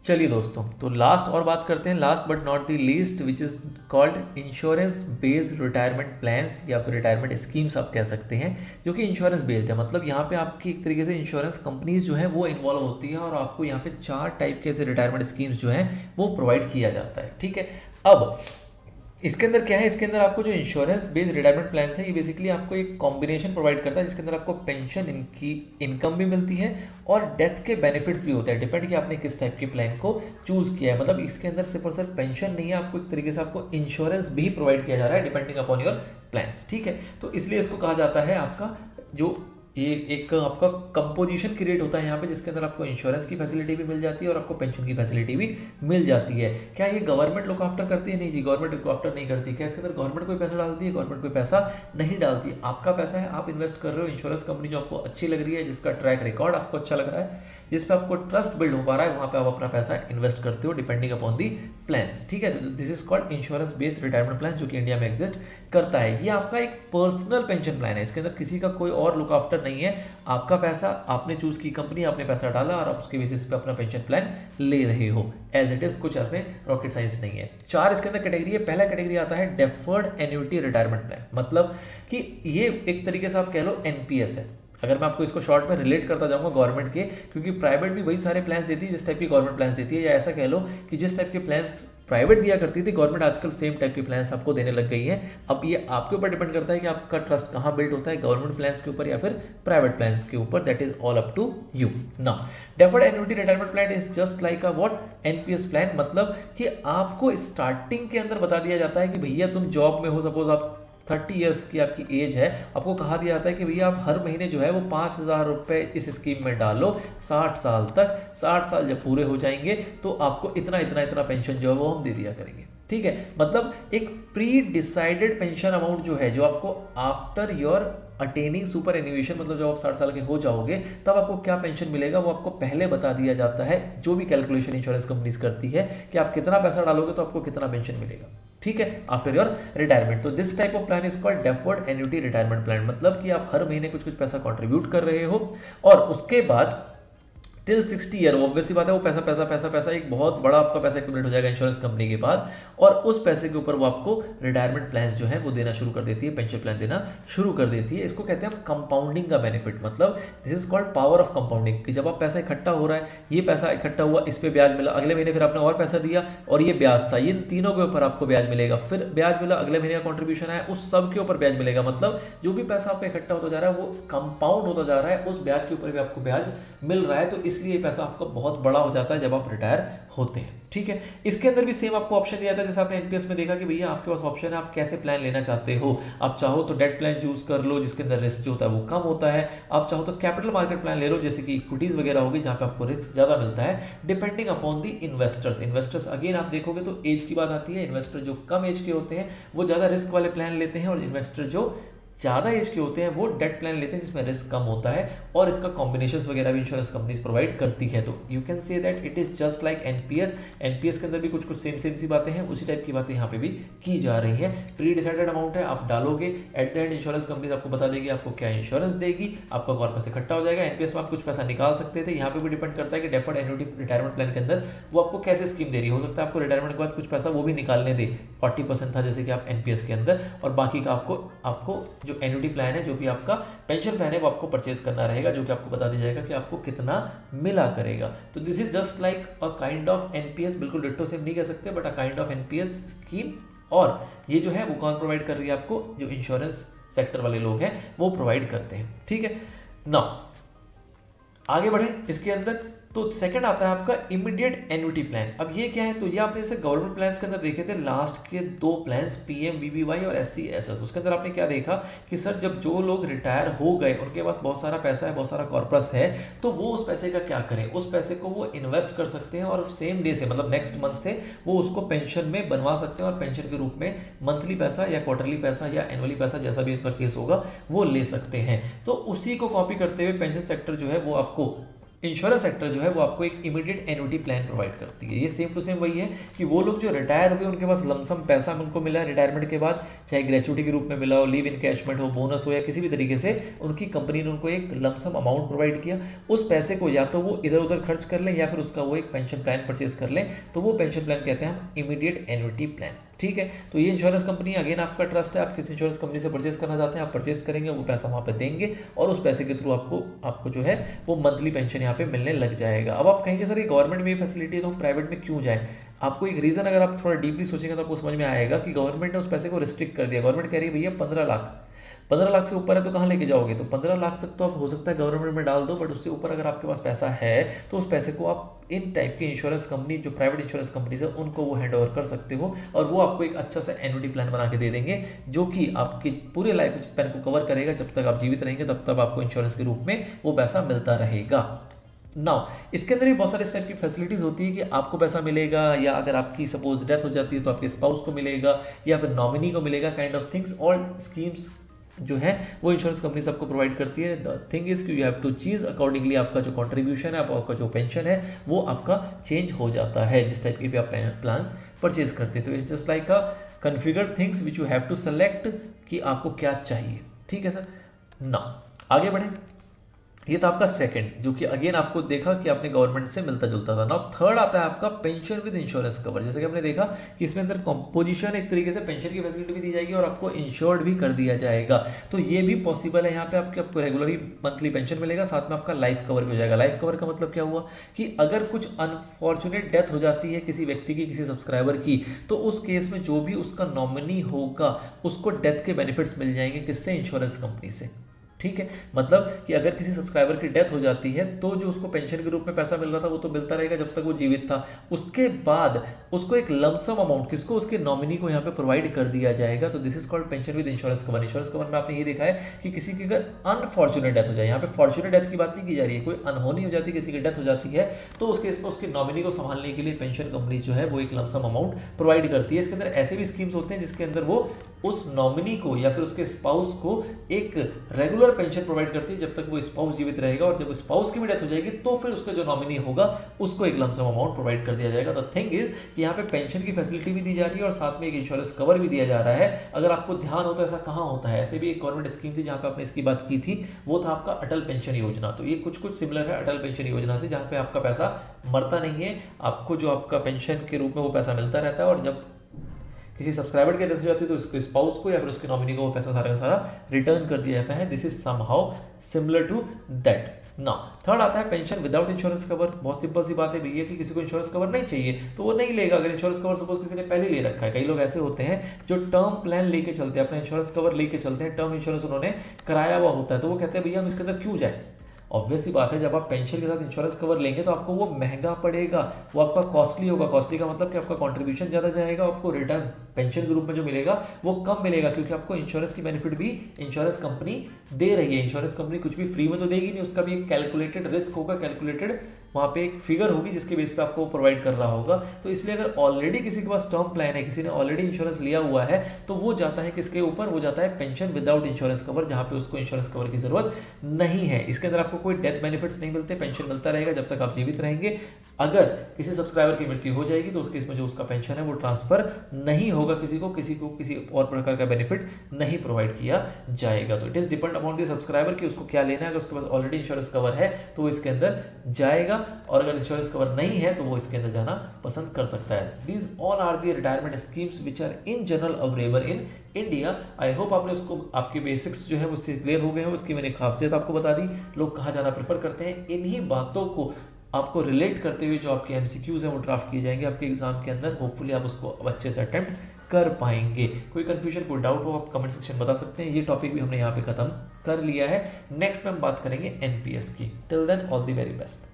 चलिए दोस्तों, तो लास्ट और बात करते हैं, last but not the least, which is called insurance based retirement plans या फिर रिटायरमेंट स्कीम्स आप कह सकते हैं, जो कि इंश्योरेंस बेस्ड है। मतलब यहाँ पे आपकी एक तरीके से इंश्योरेंस कंपनीज जो है वो इन्वॉल्व होती है और आपको यहाँ पे 4 टाइप के ऐसे रिटायरमेंट स्कीम्स जो हैं वो प्रोवाइड किया जाता है। ठीक है, अब इसके अंदर क्या है, इसके अंदर आपको जो इंश्योरेंस बेस्ड रिटायरमेंट प्लान है ये बेसिकली आपको एक कॉम्बिनेशन प्रोवाइड करता है, जिसके अंदर आपको पेंशन इनकी इनकम भी मिलती है और डेथ के बेनिफिट्स भी होते हैं, डिपेंड कि आपने किस टाइप के प्लान को चूज किया है। मतलब इसके अंदर सिर्फ और सिर्फ पेंशन नहीं है, आपको एक तरीके से आपको इंश्योरेंस भी प्रोवाइड किया जा रहा है डिपेंडिंग अपॉन योर प्लान्स। ठीक है, तो इसलिए इसको कहा जाता है आपका जो ये एक आपका कंपोजिशन क्रिएट होता है यहाँ पे, जिसके अंदर आपको इंश्योरेंस की फैसिलिटी भी मिल जाती है और आपको पेंशन की फैसिलिटी भी मिल जाती है। क्या ये गवर्नमेंट लुक आफ्टर करती है? नहीं जी, गवर्नमेंट लुक आफ्टर नहीं करती। क्या इसके अंदर गवर्नमेंट कोई पैसा डालती है? गवर्नमेंट कोई पैसा नहीं डालती। आपका पैसा है, आप इन्वेस्ट कर रहे हो, इंश्योरेंस कंपनी जो आपको अच्छी लग रही है, जिसका ट्रैक रिकॉर्ड आपको अच्छा लग रहा है, जिस पे आपको ट्रस्ट बिल्ड हो पा रहा है, वहां पे आप अपना पैसा इन्वेस्ट करते हो डिपेंडिंग अपॉन दी प्लान्स। ठीक है, this is called insurance based retirement plan, जो कि इंडिया में एग्जिस्ट करता है। ये आपका एक पर्सनल पेंशन प्लान है, इसके अंदर किसी का कोई और लुक आफ्टर नहीं है। आपका पैसा आपने चूज की कंपनी, आपने पैसा डाला और आप उसके बेसिस पे अपना पेंशन प्लान ले रहे हो एज इट इज, कुछ इसमें रॉकेट साइंस नहीं है। 4 इसके अंदर कैटेगरी है। पहला कैटेगरी आता है डेफर्ड एन्युटी रिटायरमेंट प्लान, मतलब कि ये एक तरीके से आप कह लो एनपीएस है। अगर मैं आपको इसको शॉर्ट में रिलेट करता जाऊंगा गवर्नमेंट के, क्योंकि प्राइवेट भी वही सारे प्लान्स देती है जिस टाइप की गवर्नमेंट प्लान्स देती है, या ऐसा कह लो कि जिस टाइप के प्लान्स प्राइवेट दिया करती थी गवर्नमेंट आजकल सेम टाइप के प्लान्स आपको देने लग गई है। अब ये आपके ऊपर डिपेंड करता है कि आपका ट्रस्ट कहाँ बिल्ड होता है, गवर्नमेंट प्लान्स के ऊपर या फिर प्राइवेट प्लान्स के ऊपर, that is all up to you. Now deferred annuity retirement plan is just like a what NPS plan, मतलब कि आपको स्टार्टिंग के अंदर बता दिया जाता है कि भैया तुम जॉब में हो, सपोज आप 30 ईयर्स की आपकी एज है, आपको कहा दिया जाता है कि भैया आप हर महीने जो है वो 5,000 रुपये इस स्कीम में डालो 60 साल तक। 60 साल जब पूरे हो जाएंगे तो आपको इतना इतना इतना पेंशन जो है वो हम दे दिया करेंगे। ठीक है, मतलब एक प्री डिसाइडेड पेंशन अमाउंट जो है, जो आपको आफ्टर योर अटेनिंग सुपर एन्युएशन, मतलब जब आप 60 साल के हो जाओगे तब आपको क्या पेंशन मिलेगा वो आपको पहले बता दिया जाता है। जो भी कैलकुलेशन इंश्योरेंस कंपनीज करती है कि आप कितना पैसा डालोगे तो आपको कितना पेंशन मिलेगा। ठीक है, आफ्टर योर रिटायरमेंट। तो this type of plan is called deferred annuity retirement plan, मतलब कि आप हर महीने कुछ कुछ पैसा कंट्रीब्यूट कर रहे हो और उसके बाद टिल 60 ईयर, ऑब्वियसली बात है वो पैसा पैसा पैसा पैसा एक बहुत बड़ा आपका पैसा एक्यूमुलेट हो जाएगा इंश्योरेंस कंपनी के बाद, और उस पैसे के ऊपर वो आपको रिटायरमेंट प्लान जो है वो देना शुरू कर देती है, पेंशन प्लान देना शुरू कर देती है। इसको कहते हैं कंपाउंडिंग का बेनिफिट, मतलब this is called power of compounding, कि जब आप पैसा इकट्ठा हो रहा है, ये पैसा इकट्ठा हुआ, इस पे ब्याज मिला, अगले महीने फिर आपने और पैसा दिया और ये ब्याज था, ये तीनों के ऊपर आपको ब्याज मिलेगा, फिर ब्याज मिला, अगले महीने का कॉन्ट्रीब्यूशन आया, उस सब के ऊपर ब्याज मिलेगा। मतलब जो भी पैसा आपका इकट्ठा होता जा रहा है वो कंपाउंड होता जा रहा है, उस ब्याज के ऊपर भी आपको ब्याज मिल रहा है। तो इसलिए पैसा आपका बहुत बड़ा हो जाता है जब आप रिटायर होते हैं। ठीक है, इसके अंदर भी सेम आपको ऑप्शन दिया जाता है, जैसे आपने एनपीएस में देखा कि भैया आपके पास ऑप्शन है, आप कैसे प्लान लेना चाहते हो। आप चाहो तो डेट प्लान चूज कर लो, जिसके अंदर रिस्क जो होता है वो कम होता है। आप चाहो तो कैपिटल मार्केट प्लान ले लो, जैसे कि इक्विटीज वगैरह होगी जहां पे आपको रिस्क ज्यादा मिलता है, depending upon the investors. Investors again आप देखोगे तो एज की बात आती है, इन्वेस्टर जो कम एज के होते हैं वो ज्यादा रिस्क वाले प्लान लेते हैं, और इन्वेस्टर जो ज़्यादा एज के होते हैं वो डेट प्लान लेते हैं जिसमें रिस्क कम होता है, और इसका कॉम्बिनेशंस वगैरह भी इंश्योरेंस कंपनीज प्रोवाइड करती है। तो you can say that it is just like NPS. NPS के अंदर भी कुछ कुछ सेम सेम सी बातें हैं, उसी टाइप की बातें यहाँ पे भी की जा रही है। प्री डिसाइडेड अमाउंट है, आप डालोगे, at the end insurance companies आपको बता देगी आपको क्या इंश्योरेंस देगी, आपका कॉर्पस इकट्ठा हो जाएगा। एनपीएस में आप कुछ पैसा निकाल सकते थे, यहाँ पे भी डिपेंड करता है कि डेफर्ड एन्युटी रिटायरमेंट प्लान के अंदर वो आपको कैसे स्कीम दे रही है। हो सकता है आपको रिटायरमेंट के बाद कुछ पैसा वो भी निकालने दे, 40% था जैसे कि आप एनपीएस के अंदर, और बाकी का आपको जो एन्युटी प्लान है, जो भी आपका पेंशन प्लान है, वो आपको परचेज करना रहेगा, जो कि आपको बता दिया जाएगा कि आपको कितना मिला करेगा। तो this is just like a kind of NPS, बिल्कुल डिट्टो सेम नहीं कह सकते, but a kind of NPS scheme. और ये जो है वो कौन प्रोवाइड कर रही है आपको? जो इंश्योरेंस सेक्टर वाले लोग हैं वो प्रोवाइड करते हैं। ठीक है, नाउ आगे बढ़े इसके अंदर। तो सेकंड आता है आपका इमीडिएट एन्युटी प्लान। अब ये क्या है? तो ये आपने जैसे गवर्नमेंट प्लान्स के अंदर देखे थे लास्ट के 2 प्लान्स, पीएमवीबीवाई और एससीएसएस, उसके अंदर आपने क्या देखा कि सर जब जो लोग रिटायर हो गए, उनके पास बहुत सारा पैसा है, बहुत सारा कॉर्पस है, तो वो उस पैसे का क्या करें? उस पैसे को वो इन्वेस्ट कर सकते हैं और सेम डे से, मतलब नेक्स्ट मंथ से वो उसको पेंशन में बनवा सकते हैं, और पेंशन के रूप में मंथली पैसा या क्वार्टरली पैसा या एनुअली पैसा, जैसा भी इनका केस होगा, वो ले सकते हैं। तो उसी को कॉपी करते हुए पेंशन सेक्टर जो है वो आपको इंश्योरेंस सेक्टर जो है वो आपको एक इमीडिएट एन्युटी प्लान प्रोवाइड करती है। ये सेम टू सेम वही है कि वो लोग जो रिटायर हो गए उनके पास लमसम पैसा उनको मिला है रिटायरमेंट के बाद, चाहे ग्रेचुटी के रूप में मिला हो, लीव इनकैशमेंट हो, बोनस हो, या किसी भी तरीके से उनकी कंपनी ने उनको एक लमसम अमाउंट प्रोवाइड किया। उस पैसे को या तो वो इधर उधर खर्च कर लें या फिर उसका वो एक पेंशन प्लान परचेज कर लें, तो वो पेंशन प्लान कहते हैं हम इमीडिएट एन्युटी प्लान। ठीक है, तो ये इंश्योरेंस कंपनी अगेन आपका ट्रस्ट है, आप किस इंश्योरेंस कंपनी से परचेज करना चाहते हैं आप परचेज करेंगे, वो पैसा वहाँ पे देंगे और उस पैसे के थ्रू आपको जो है वो मंथली पेंशन यहाँ पे मिलने लग जाएगा। अब आप कहेंगे सर ये गवर्नमेंट में फैसिलिटी है तो हम प्राइवेट में क्यों जाएं? आपको एक रीज़न अगर आप थोड़ा डीपली सोचेंगे तो आपको समझ में आएगा कि गवर्नमेंट ने उस पैसे को रिस्ट्रिक्ट कर दिया। गवर्नमेंट कह रही है भैया 15 लाख से ऊपर है तो कहाँ लेके जाओगे? तो 15 लाख तक तो आप हो सकता है गवर्नमेंट में डाल दो, बट उससे ऊपर अगर आपके पास पैसा है तो उस पैसे को आप इन टाइप की इंश्योरेंस कंपनी जो प्राइवेट इंश्योरेंस कंपनीज है उनको वो हैंड ओवर कर सकते हो और वो आपको एक अच्छा सा एन्युटी प्लान बना के दे देंगे जो कि आपकी पूरे लाइफ स्पैन को कवर करेगा। जब तक आप जीवित रहेंगे तब तक आपको इंश्योरेंस के रूप में वो पैसा मिलता रहेगा। नाउ इसके अंदर भी बहुत सारे इस टाइप की फैसिलिटीज होती है कि आपको पैसा मिलेगा, या अगर आपकी सपोज डेथ हो जाती है तो आपके स्पाउस को मिलेगा या फिर नॉमिनी को मिलेगा, kind of things. All schemes जो है वो इंश्योरेंस कंपनी सबको प्रोवाइड करती है। द थिंग इज कि यू हैव टू चीज अकॉर्डिंगली आपका जो कॉन्ट्रीब्यूशन है, आपका जो पेंशन है वो आपका चेंज हो जाता है जिस टाइप के भी आप प्लान्स परचेज करते हैं। तो it's just like a configured things which you have to select कि आपको क्या चाहिए। ठीक है सर, नाउ आगे बढ़े। ये था आपका सेकंड, जो कि अगेन आपको देखा कि आपने गवर्नमेंट से मिलता जुलता था। नाउ थर्ड आता है आपका पेंशन विद इंश्योरेंस कवर। जैसे कि हमने देखा कि इसमें अंदर कंपोजिशन एक तरीके से पेंशन की फैसिलिटी भी दी जाएगी और आपको इंश्योर्ड भी कर दिया जाएगा। तो ये भी पॉसिबल है। यहाँ पे आपको रेगुलरली मंथली पेंशन मिलेगा, साथ में आपका लाइफ कवर भी हो जाएगा। लाइफ कवर का मतलब क्या हुआ कि अगर कुछ अनफॉर्चुनेट डेथ हो जाती है किसी व्यक्ति की, किसी सब्सक्राइबर की, तो उस केस में जो भी उसका नॉमिनी होगा उसको डेथ के बेनिफिट्स मिल जाएंगे। किससे? इंश्योरेंस कंपनी से। ठीक है, मतलब कि अगर किसी सब्सक्राइबर की डेथ हो जाती है तो जो उसको पेंशन के रूप में पैसा मिल रहा था वो तो मिलता रहेगा जब तक वो जीवित था। उसके बाद उसको एक लमसम अमाउंट किसको? उसके नॉमिनी को यहाँ पे प्रोवाइड कर दिया जाएगा। तो this is called pension with insurance cover. Insurance cover में आपने ये देखा है कि किसी की अगर अनफॉर्चुनेट डेथ हो जाए, यहाँ पे फॉर्चुनेट डेथ की बात नहीं की जा रही है, कोई अनहोनी हो जाती है, किसी की डेथ हो जाती है, तो उस केस में उसके नॉमिनी को संभालने के लिए पेंशन कंपनी जो है वो एक लमसम अमाउंट प्रोवाइड करती है। इसके अंदर ऐसे भी स्कीम्स होते हैं जिसके अंदर वो उस नॉमिनी को या फिर उसके स्पाउस को एक रेगुलर पेंशन प्रोवाइड करती है जब तक वो स्पाउस जीवित रहेगा, और जब स्पाउस की भी डेथ हो जाएगी तो फिर उसका जो नॉमिनी होगा उसको एक लमसम अमाउंट प्रोवाइड कर दिया जाएगा। द थिंग इज कि यहाँ पे पेंशन की फैसिलिटी भी दी जा रही है और साथ में एक इंश्योरेंस कवर भी दिया जा रहा है। अगर आपको ध्यान हो तो ऐसा कहाँ होता है, ऐसे भी एक गवर्नमेंट स्कीम थी जहाँ पे आपने इसकी बात की थी, वो था आपका अटल पेंशन योजना। तो ये कुछ सिमिलर है अटल पेंशन योजना से, जहाँ पे आपका पैसा मरता नहीं है, आपको जो आपका पेंशन के रूप में वो पैसा मिलता रहता है, और जब किसी सब्सक्राइबर की डेथ हो जाती है तो उसके स्पाउस को या फिर उसके नॉमिनी को वो पैसा सारा का सारा रिटर्न कर दिया जाता है। This is somehow similar to that. Now third आता है पेंशन विदाउट इंश्योरेंस कवर। बहुत सिंपल सी बात है भैया कि किसी को इंश्योरेंस कवर नहीं चाहिए तो वो नहीं लेगा। अगर इंश्योरेंस कवर सपोज किसी ने पहले ले रखा है, कई लोग ऐसे होते हैं जो टर्म प्लान लेके चलते हैं, अपना इंश्योरेंस कवर लेके चलते हैं, टर्म इंश्योरेंस उन्होंने कराया हुआ होता है, तो वो कहते हैं भैया हम इसके अंदर क्यों जाए। ऑब्वियस सी बात है, जब आप पेंशन के साथ इंश्योरेंस कवर लेंगे तो आपको वो महंगा पड़ेगा, वो आपका कॉस्टली होगा। कॉस्टली का मतलब कि आपका कंट्रीब्यूशन ज़्यादा जाएगा, आपको रिटर्न पेंशन के रूप में जो मिलेगा वो कम मिलेगा, क्योंकि आपको इंश्योरेंस की बेनिफिट भी इंश्योरेंस कंपनी दे रही है। इंश्योरेंस कंपनी कुछ भी फ्री में तो देगी नहीं, उसका भी एक कैलकुलेटेड रिस्क होगा, कैलकुलेटेड वहाँ पे एक फिगर होगी जिसके बेस पे आपको प्रोवाइड कर रहा होगा। तो इसलिए अगर ऑलरेडी किसी के पास टर्म प्लान है, किसी ने ऑलरेडी इंश्योरेंस लिया हुआ है, तो वो जाता है किसके ऊपर? वो जाता है पेंशन विदाउट इंश्योरेंस कवर, जहाँ पे उसको इंश्योरेंस कवर की जरूरत नहीं है। इसके अंदर आपको कोई डेथ बेनिफिट्स नहीं मिलते, पेंशन मिलता रहेगा जब तक आप जीवित रहेंगे। अगर किसी सब्सक्राइबर की मृत्यु हो जाएगी तो उस केस में जो उसका पेंशन है वो ट्रांसफर नहीं होगा, किसी को किसी और प्रकार का बेनिफिट नहीं प्रोवाइड किया जाएगा। तो it is depend upon the subscriber कि उसको क्या लेना है। अगर उसके पास ऑलरेडी इंश्योरेंस कवर है तो वो इसके अंदर जाएगा, और अगर इंश्योरेंस कवर नहीं है तो वो इसके अंदर जाना पसंद कर सकता है। These all are the retirement schemes which are in general available in India. I hope आपने उसको आपके बेसिक्स जो है उससे क्लियर हो गए हैं। उसकी मैंने खासियत आपको बता दी, लोग कहाँ जाना प्रेफर करते हैं। इन्हीं बातों को आपको रिलेट करते हुए जो आपके एमसीक्यूज हैं वो ड्राफ्ट किए जाएंगे आपके एग्जाम के अंदर। होपफुली आप उसको अच्छे से अटेम्प्ट कर पाएंगे। कोई कंफ्यूजन, कोई डाउट हो आप कमेंट सेक्शन बता सकते हैं। ये टॉपिक भी हमने यहाँ पे खत्म कर लिया है। नेक्स्ट में हम बात करेंगे एनपीएस की। Till then all the very best.